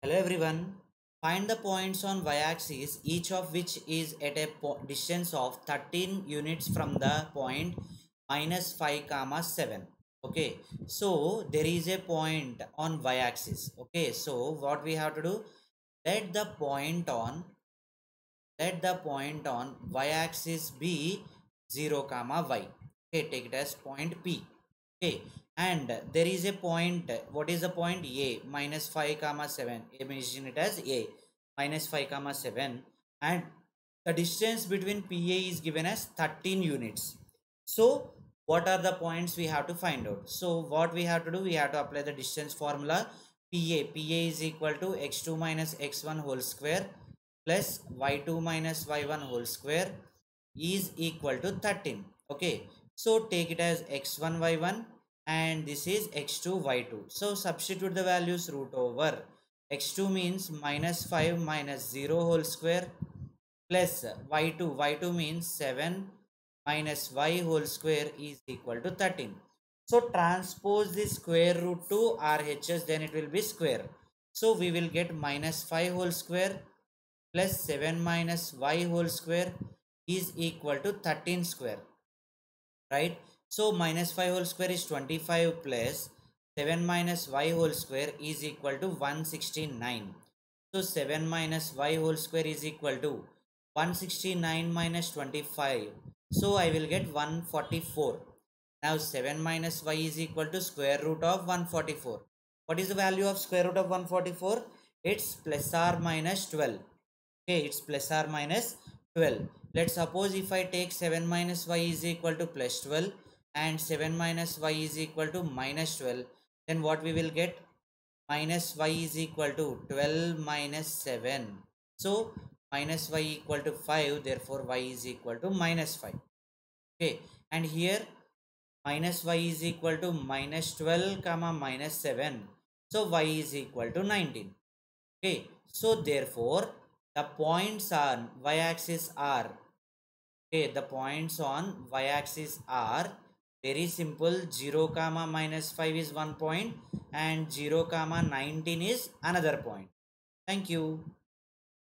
Hello everyone. Find the points on y-axis, each of which is at a distance of 13 units from the point minus 5 comma 7. Okay, so there is a point on y-axis. Okay, so what we have to do? Let the point on let the point on y-axis be 0 comma y. Okay, take it as point P. Okay, and there is a point. What is the point? A minus 5 comma 7. Imagine it as A minus 5 comma 7, and the distance between PA is given as 13 units. So what are the points we have to find out? So what we have to do? We have to apply the distance formula. PA is equal to x2 minus x1 whole square plus y2 minus y1 whole square is equal to 13. Okay, so take it as x1 y1 and this is x2 y2. So substitute the values, root over x2 means minus 5 minus 0 whole square plus y2 means 7 minus y whole square is equal to 13. So transpose the square root to RHS, then it will be square. So we will get minus 5 whole square plus 7 minus y whole square is equal to 13 square, right? So minus 5 whole square is 25 plus 7 minus y whole square is equal to 169. So 7 minus y whole square is equal to 169 minus 25. So I will get 144. Now 7 minus y is equal to square root of 144. What is the value of square root of 144? It's plus or minus 12. Okay, it's plus or minus 12. Let's suppose if I take 7 minus y is equal to plus 12 and 7 minus y is equal to minus 12, then what we will get? Minus y is equal to 12 minus 7. So minus y equal to 5, therefore y is equal to minus 5. Okay, and here minus y is equal to minus 12 comma minus 7. So y is equal to 19. Okay, so therefore the points on y-axis are, okay, the points on y-axis are very simple. 0 comma minus 5 is one point and 0 comma 19 is another point. Thank you.